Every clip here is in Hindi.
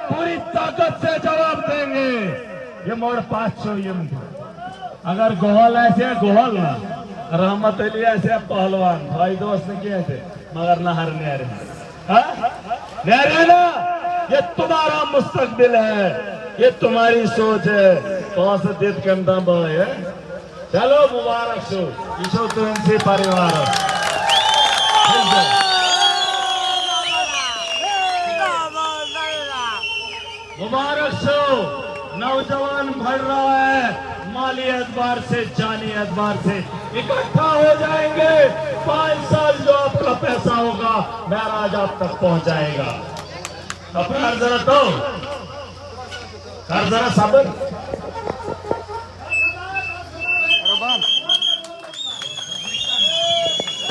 पूरी ताकत से जवाब देंगे। ये मोड़ 500 अगर गोहल ऐसे गोहल ना रहमत अली ऐसे पहलवान भाई दोस्त ने किए थे मगर नहर न्यारे ना। ये तुम्हारा मुस्तकबिल है, ये तुम्हारी सोच है। कौन सा जिद करता है। चलो मुबारक शो ईशो तो इनसे परिवार मुबारक शो। नौजवान बढ़ रहा है, माली एतबार से जानी एतबार से इकट्ठा हो जाएंगे। 5 साल जो आपका पैसा होगा महराज आप तक पहुंचाएगा। अपना जरा तो कर जरा सबर।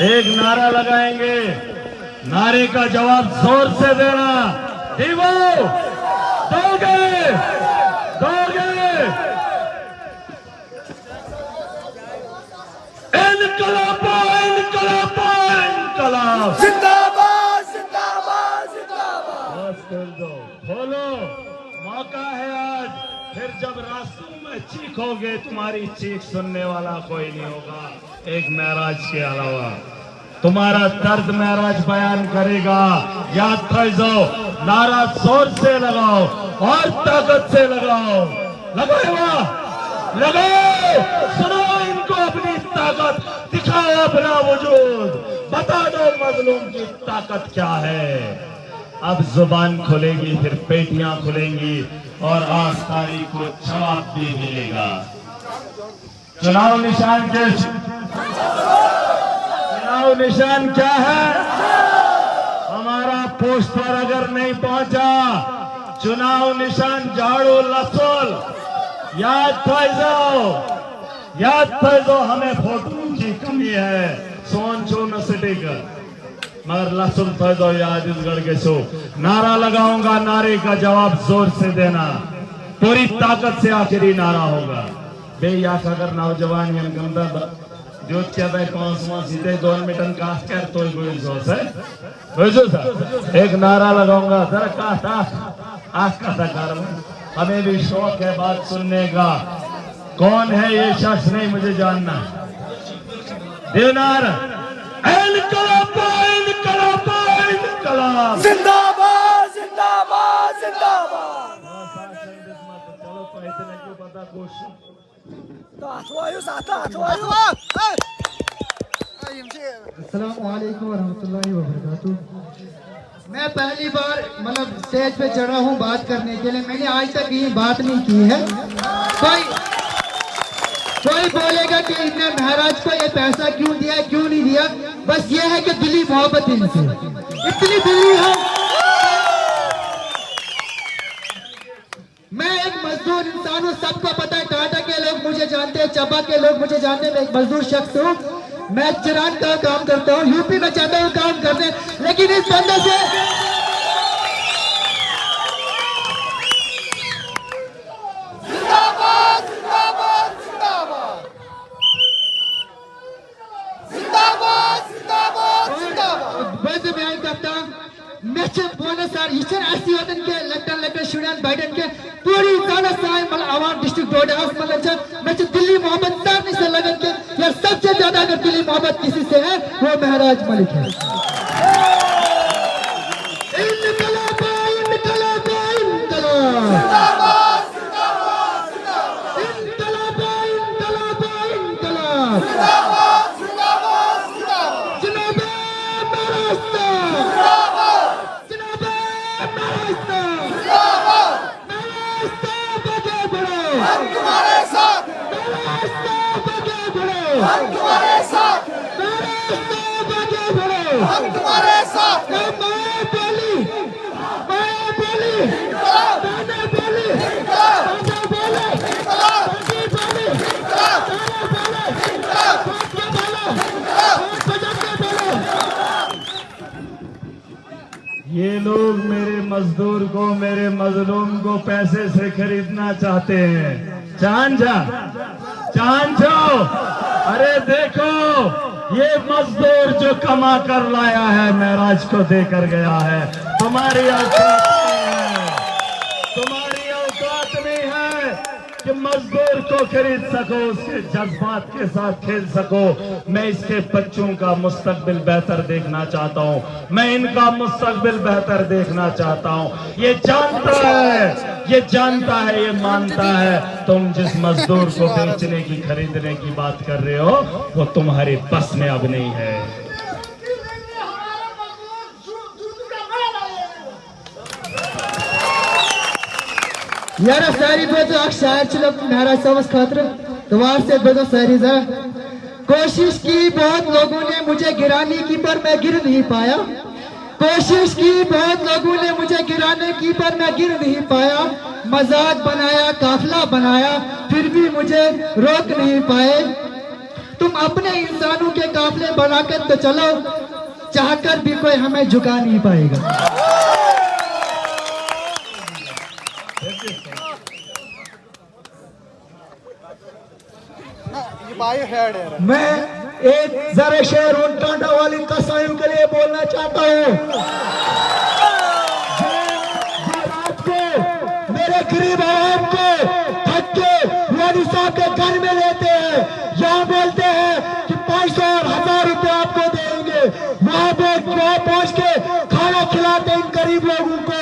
एक नारा लगाएंगे, नारे का जवाब जोर से देना। दीवो दोगे दोगे। इनकलाब इनकलाब इनकलाब जिंदाबाद जिंदाबाद जिंदाबाद। बस कर दो, खोलो, मौका है आज। फिर जब रास्तों में चीखोगे तुम्हारी चीख सुनने वाला कोई नहीं होगा एक महराज के अलावा। तुम्हारा दर्द महराज बयान करेगा। याद कर जाओ, नारा जोर से लगाओ और ताकत से लगाओ। लगाओ लगाओ, सुनाओ इनको अपनी ताकत, दिखाओ अपना वजूद, बता दो मजलूम की ताकत क्या है। अब जुबान खुलेगी, फिर पेटियां खुलेंगी और 8 तारीख को जवाब भी मिलेगा। चुनाव निशान के चुनाव निशान क्या है? हमारा पोस्ट पर अगर नहीं पहुंचा, चुनाव निशान झाड़ू लसोल। याद था जो हमें फोटो की कमी है। सोन छो न सिटी का मगर लसुन फैदो यादगढ़ के सो। नारा लगाऊंगा, नारे का जवाब जोर से देना, पूरी ताकत से आखिरी नारा होगा। बेयाक अगर नौजवान जो सीधे 2 मीटर काश कर तो एक नारा लगाऊंगा। जरा काश आख का हमें भी शौक है बात सुनने का। कौन है ये शख्स नहीं मुझे जानना। देवनार इनकलाब इनकलाब इनकलाब जिंदाबाद जिंदाबाद जिंदाबाद। चलो तो इतने क्यों पता कुछ अस्सलाम वालेकुम वरहमतुल्लाहि वबरकातुहू। मैं पहली बार मतलब स्टेज पे चढ़ा हूँ बात करने के लिए। मैंने आज तक ये बात नहीं की है। कोई बोलेगा कि इनने महराज को ये पैसा क्यों दिया क्यों नहीं दिया, बस ये है कि दिली मोहब्बत इनसे इतनी दिली है। मैं एक मजदूर इंसान हूँ, सबको पता है। टाटा के लोग मुझे जानते हैं, चबा के लोग मुझे जानते हैं। मैं एक मजदूर शख्स हूँ। मैं चिरान का काम करता हूँ, यूपी में जाता हूँ काम करने, लेकिन इस बंदे से जिंदाबाद जिंदाबाद जिंदाबाद जिंदाबाद जिंदाबाद जिंदाबाद। बस बयान करता हूँ। मैं बोनस सर इशन ऐसी वतन के लटन शुड़न बाइडन के पूरी जाना साय मतलब आवाम डिस्ट्रिक्ट बोर्ड हाउस मतलब मैं दिल्ली मोहम्मद साहब से लगन के यार सबसे ज्यादा अगर दिल्ली मोहब्बत किसी से है वो महराज मलिक है। इनकलाब इनकलाब इनकलाब जिंदाबाद जिंदाबाद जिंदाबाद इनकलाब इनकलाब इनकलाब जिंदाबाद जिंदाबाद जिंदाबाद जनाब महराज साहब जिंदाबाद जनाब महराज साहब जिंदाबाद। महराज साहब आगे बढ़ो, हम तुम्हारे साथ महराज साहब आगे बढ़ो, हम तुम्हारे साथ महराज साहब आगे बढ़ो। हम तुम्हारे साथ माया बोली माया बोली इनकलाब ताना बोली इनकलाब ताना बोले इनकलाब ताना बोले इनकलाब ताना बोले इनकलाब ताना बोले इनकलाब। बजट के बोले। ये लोग मेरे मजदूर को, मेरे मजलूम को पैसे से खरीदना चाहते हैं। चांद जाओ, अरे देखो ये मजदूर जो कमा कर लाया है महराज को देकर गया है। तुम्हारी औकात नहीं है, कि मजदूर को खरीद सको, उसके जज्बात के साथ खेल सको। मैं इसके बच्चों का मुस्तकबिल बेहतर देखना चाहता हूँ, मैं इनका मुस्तकबिल बेहतर देखना चाहता हूँ। ये जानता है, ये जानता है, ये मानता है तुम जिस मजदूर को बेचने की खरीदने की बात कर रहे हो वो तुम्हारे बस में अब नहीं है। यार सारी बेचो अख शायर चलो नाराज समझ खातर दोबार से बेचो सारी जा। कोशिश की बहुत लोगों ने मुझे गिराने की पर मैं गिर नहीं पाया। कोशिश की बहुत लोगों ने मुझे गिराने की पर मैं गिर नहीं पाया। मजाक बनाया, काफिला बनाया, फिर भी मुझे रोक नहीं पाए। तुम अपने इंसानों के काफिले बनाकर तो चलो, चाहकर भी कोई हमें झुका नहीं पाएगा। मैं एक जरा शेर उन टांडा वाली कसाईयों के लिए बोलना चाहता हूँ। रात को मेरे गरीब आवाम को ठग के मोदी साहब के घर में लेते हैं, यहाँ बोलते हैं कि 500 और 1000 रुपए आपको देंगे, वहाँ पहुँच के खाना खिलाते हैं इन गरीब लोगों को,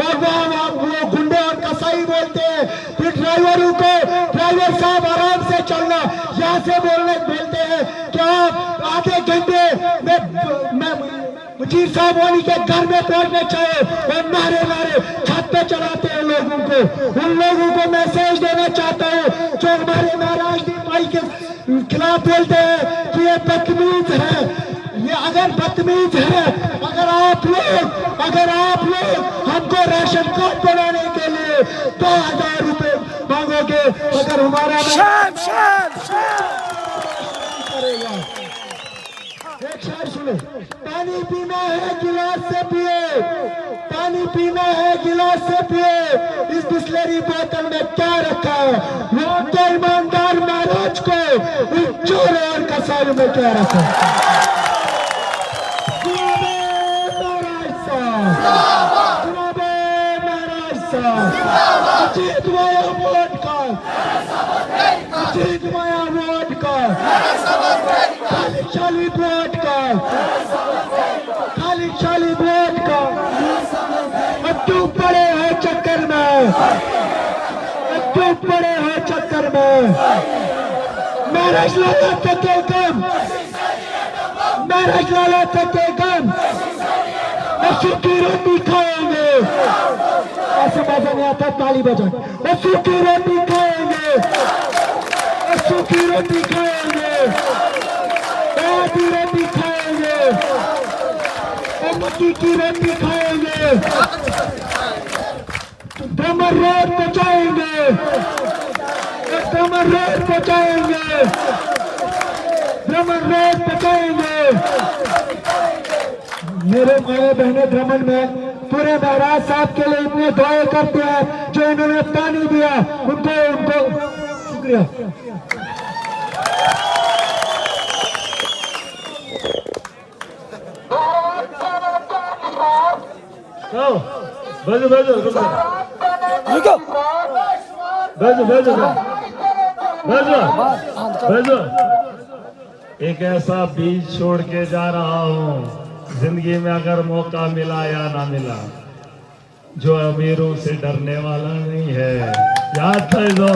और वहाँ वो गुंडे और कसाई बोलते हैं। फिर ड्राइवरों को, ड्राइवर साहब आराम से चलना, यहाँ से बोलते हैं कि आप आधे घंटे में मुजीर साहब वाली के घर में पहुंचने चाहिए, और नारे नारे छत पे चलाते हैं लोगों को। उन लोगों को मैसेज देना चाहता हूँ जो हमारे महाराजदीप भाई के खिलाफ बोलते हैं कि ये बदतमीज है। ये अगर बदतमीज है, अगर आप लोग हमको राशन कार्ड बनाने के लिए 2000 रुपए मांगोगे, अगर हमारा करेगा। एक शेर सुनो, पानी पीना है गिलास से पिए, पानी पीना है गिलास से पिए, इस बिस्लरी बोतल में क्या रखा है? वो तो ईमानदार महाराज को इस चोर और कसाई में क्या रखा है? अजीत माया वोट का, अजीत माया वोट का, खाली चाली वोट का, खाली चाली वोट का। अब क्यों पड़े हैं चक्कर में, अब क्यों पड़े हैं चक्कर में? महाराज लाला तके कम, महाराज लाला तके कम, सूखी रोटी खाएंगे। ऐसे मजा नहीं आता, ताली बजाओ। वो सूखी रोटी खाएंगे, सूखी रोटी खाएंगे, आधी रोटी खाएंगे, मक्की की रोटी खाएंगे, ड्रमर रोड बचाएंगे, ड्रमर रोड बचाएंगे, ड्रमर रोड बचाएंगे। मेरे भाई बहने भ्रमण में पूरे महाराज साहब के लिए इतने दुआएं करते हैं, जो इन्होंने पानी दिया उनको शुक्रिया। भेजो भेजो भेजो भेजो भेजो भेजो। एक ऐसा बीज छोड़ के जा रहा हूँ, जिंदगी में अगर मौका मिला या ना मिला, जो अमीरों से डरने वाला नहीं है। याद है दो,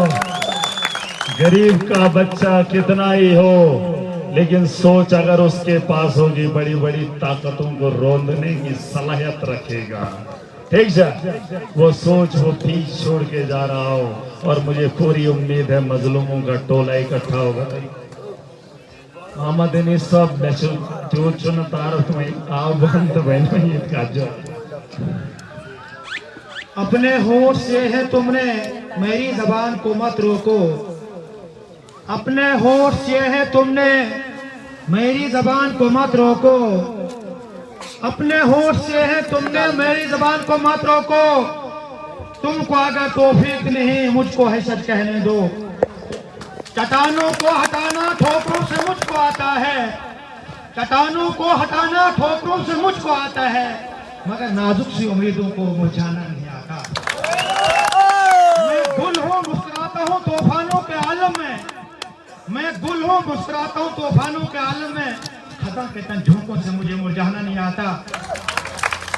गरीब का बच्चा कितना ही हो, लेकिन सोच अगर उसके पास होगी, बड़ी बड़ी ताकतों को रोंदने की सलाहियत रखेगा। ठीक है, वो सोच, वो बीज छोड़ के जा रहा हो, और मुझे पूरी उम्मीद है मजलूमों का टोला इकट्ठा होगा। आमदनी सब चुन तारत में आवंत जो अपने होठ से है तुमने मेरी जबान को मत रोको, अपने होठ से है तुमने मेरी जबान को मत रोको, अपने होठ से है तुमने मेरी जबान को मत रोको। तुमको अगर तौफीक नहीं मुझको है सच कहने दो। चट्टानों को हटाना ठोकरों से मुझको आता है, चट्टानों को हटाना ठोकरों से मुझको आता है, मगर नाजुक सी उम्मीदों को मुरझाना नहीं आता। मैं गुल हूँ, मुस्कुराता हूँ तो गुल हूँ, मुस्कुराता हूँ तूफानों के आलम में, खता के तन झोंकों से मुझे मुरझाना नहीं आता।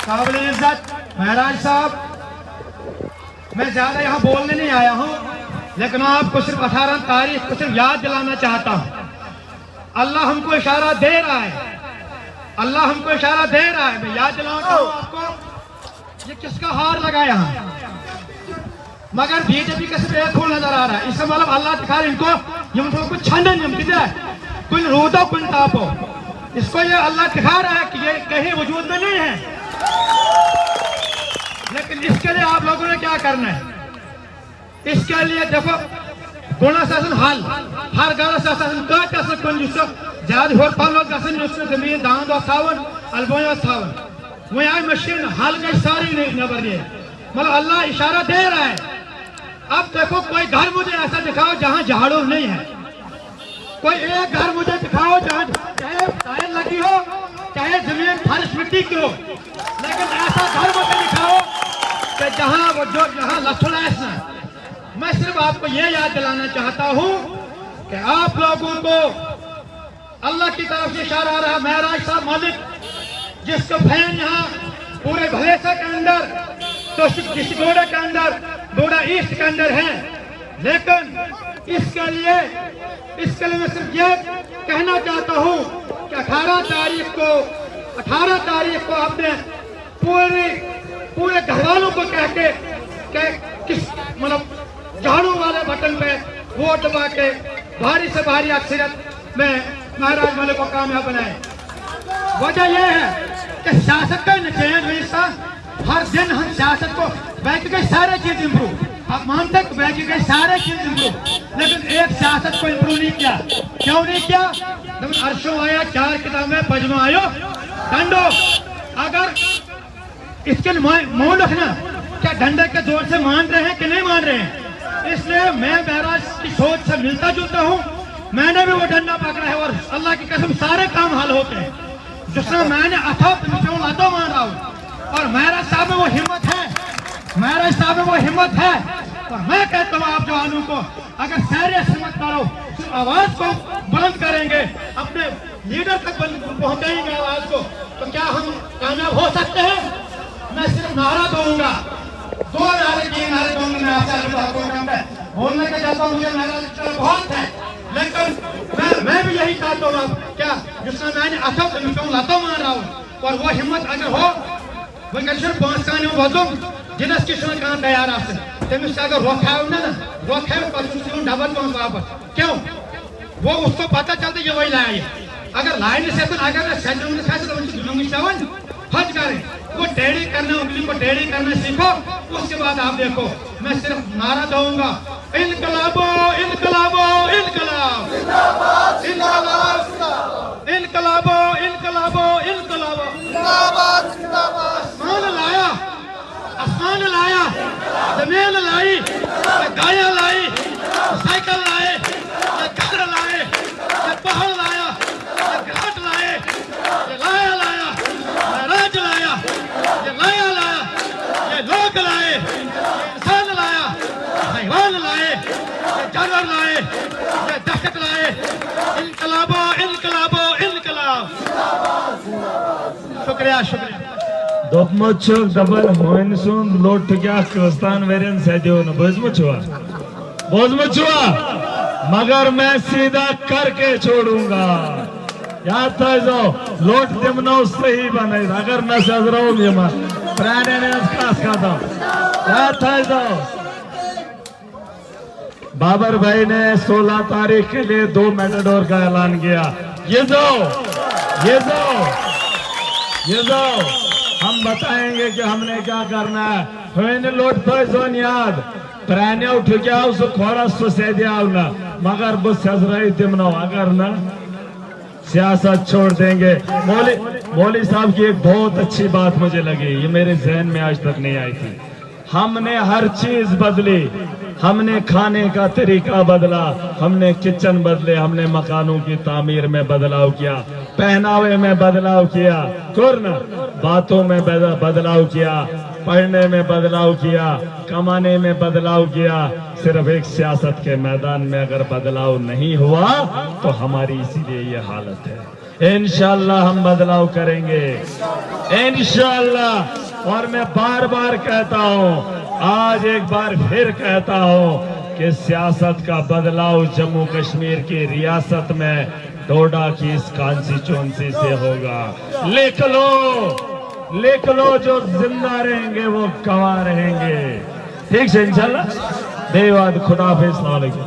काबिल इज्जत महराज साहब, मैं ज्यादा यहाँ बोलने नहीं आया हूँ, लेकिन आपको सिर्फ 18 तारीख को सिर्फ याद दिलाना चाहता हूँ। अल्लाह हमको इशारा दे रहा है, अल्लाह हमको इशारा दे रहा है। मैं याद दिलाता हूँ आपको, ये किसका हार लगा यहाँ, मगर बीजेपी का सिर्फ एक फूल नजर आ रहा है। इसका मतलब अल्लाह दिखा इनको, ये कुछ छंडन यम किधर कुछ रोदो कुछ तापो, इसको ये अल्लाह दिखा रहा है कि ये कहीं वजूद में नहीं है। लेकिन इसके लिए आप लोगों ने क्या करना है, इसके लिए देखो गुना शासन हाल हर गाँव शासन ज्यादा हो जमीन दांद थावन अलबोया थावन वही आए मशीन हाल गई सारी नबर दिए, मतलब अल्लाह इशारा दे रहा है। अब देखो कोई घर मुझे ऐसा दिखाओ जहां झाड़ू नहीं है, कोई एक घर मुझे दिखाओ जहां चाहे टाइल लगी हो चाहे जमीन फर्श मिट्टी की हो, लेकिन ऐसा घर मुझे दिखाओ कि जहां वो जो जहां लथड़ा है। मैं सिर्फ आपको ये याद दिलाना चाहता हूं कि आप लोगों को अल्लाह की तरफ से इशारा आ रहा। महराज साहब मालिक जिसको फैन यहाँ पूरे भलेसा के अंदर तो किशगोड़ा के अंदर डोडा ईस्ट के अंदर है, लेकिन इसके लिए मैं सिर्फ ये कहना चाहता हूँ कि 18 तारीख को आपने पूरे घरवालों को कह के किस मतलब झाड़ू वाले बटन पे वोट दबा के भारी से भारी अक्सरियत में महाराज मलिक को कामयाब बनाए। वजह यह है कि सियासत का चेंज हुई सा, हर दिन हम सियासत को बैठ गए सारे चीज इम्प्रूव, आप मानते हैं बैठ गए सारे चीज इम्प्रूव, लेकिन एक सियासत को इम्प्रूव नहीं किया। क्यों नहीं किया? अरशों आया 4 किताबें पजमा आयो डंडो, अगर इसके मोल रखना क्या डंडे के जोर से मान रहे हैं कि नहीं मान रहे हैं। इसलिए मैं महाराज की सोच से मिलता जुलता हूँ, मैंने भी वो डंडा पकड़ा है और अल्लाह की कसम सारे काम हल होते हैं जिसमें मैंने अथक लातो मान रहा हूँ। और महाराज साहब में वो हिम्मत है, महाराज साहब में वो हिम्मत है। और मैं कहता हूँ आप जवानों को, अगर सैर हिम्मत करो, आवाज को बुलंद करेंगे, अपने लीडर तक पहुंचाएंगे आवाज को, तो क्या हम कामयाब हो सकते हैं। मैं सिर्फ नारा दूंगा, 2 नारे 3 नारे दूंगा। मैं आपसे बोलने का चाहता हूँ, मुझे मेरा बहुत है, लेकिन मैं भी यही चाहता हूँ क्या जिसमें मैंने अथक लातो मान रहा हूँ। और वो हिम्मत अगर हो वह 5 कान वजूम जिनस किस काम तैयार तमिस अगर रोक ना रोक डबल पान वापस, क्यों वो उसको पता चलता ये वही लाए, अगर लाइन से अगर सवन हज करें, वो टेढ़ी करना, उंगली को टेढ़ी करना सीखो, उसके बाद आप देखो। मैं सिर्फ नारा दूंगा, इनकलाबो इनकलाबो इनकलाब, इनकलाबो इनकलाबो इनकलाबो। आसमान लाया, जमीन लाई, गाया लाई, साइकिल लाए, घर लाए, पहाड़ लाया, घाट लाए, लाया लाया, राज लाया, ये लाया लाया, ये लोग लाए, इंसान लाया, हैवान लाए, ये जानवर लाए, ये दहशत लाए। इनकलाबो इनकलाबो इनकलाब। शुक्रिया शुक्रिया। दोपमुच दबल होइन सुन लोट क्या कस्तान वेरियन सदियो न बोझमुचुआ, मगर मैं सीधा करके छोड़ूंगा। याद था जो लोट दिमनो सही बने, अगर न सजरो में प्राणे ने खास खाता। याद था जो बाबर भाई ने 16 तारीख के लिए 2 मेटाडोर का ऐलान किया। ये जो हम बताएंगे कि हमने क्या करना है। लोट तो जोन याद प्राण्य उठ गया उसको खोड़ा से दिया ना, मगर बस सजराई दिमनो अगर ना सियासत छोड़ देंगे। मौली साहब की एक बहुत अच्छी बात मुझे लगी, ये मेरे जहन में आज तक नहीं आई थी। हमने हर चीज बदली, हमने खाने का तरीका बदला, हमने किचन बदले, हमने मकानों की तामीर में बदलाव किया, पहनावे में बदलाव किया, कुर्न बातों में बदलाव किया, पढ़ने में बदलाव किया, कमाने में बदलाव किया। सिर्फ एक सियासत के मैदान में अगर बदलाव नहीं हुआ तो हमारी इसीलिए ये हालत है। इंशाअल्लाह हम बदलाव करेंगे, इंशाअल्लाह। और मैं बार बार कहता हूँ, आज एक बार फिर कहता हूँ कि सियासत का बदलाव जम्मू कश्मीर की रियासत में डोडा की इस कॉन्स्टिट्यूएंसी से होगा। लिख लो, जो जिंदा रहेंगे वो गवाह रहेंगे। ठीक है इंशाल्लाह। धन्यवाद, खुदा हाफिज़, अस्सलाम वालेकुम।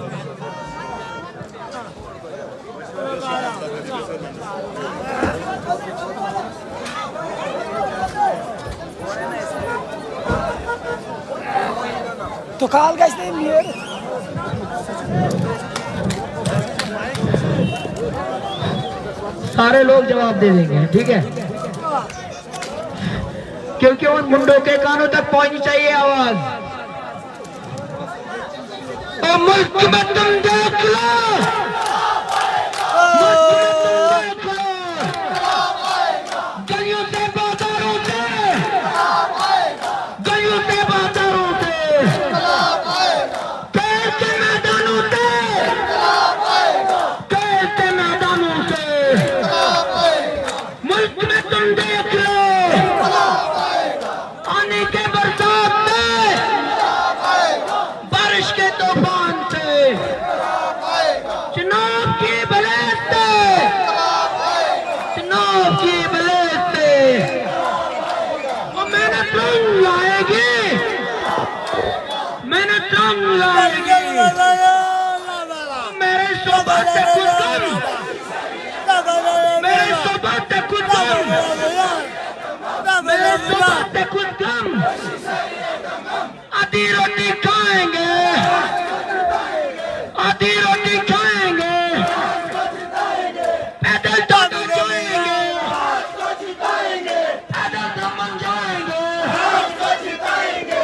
तो काल का इसने मेरे सारे लोग जवाब दे देंगे, ठीक है, क्योंकि उन मुंडों के कानों तक पहुंचनी चाहिए आवाज। और मुल्क में तुम देख लो, गलियों से बाजारों से, गलियों से बाजारों से, खेल के मैदानों से, खेल के मैदानों से, मुल्क में तुम देख लो, आने के बरसात में, बारिश के तूफान से, चुनाव की बलेज से, चुनाव की बलेज से, वो मेहनत रंग लाएगी, मेहनत रंग लाएगी। मेरे सोबत से कुछ कम, मेरे सोबत से कुछ कम, मेरे सोबत से कुछ कम, आधी रोटी खाएंगे,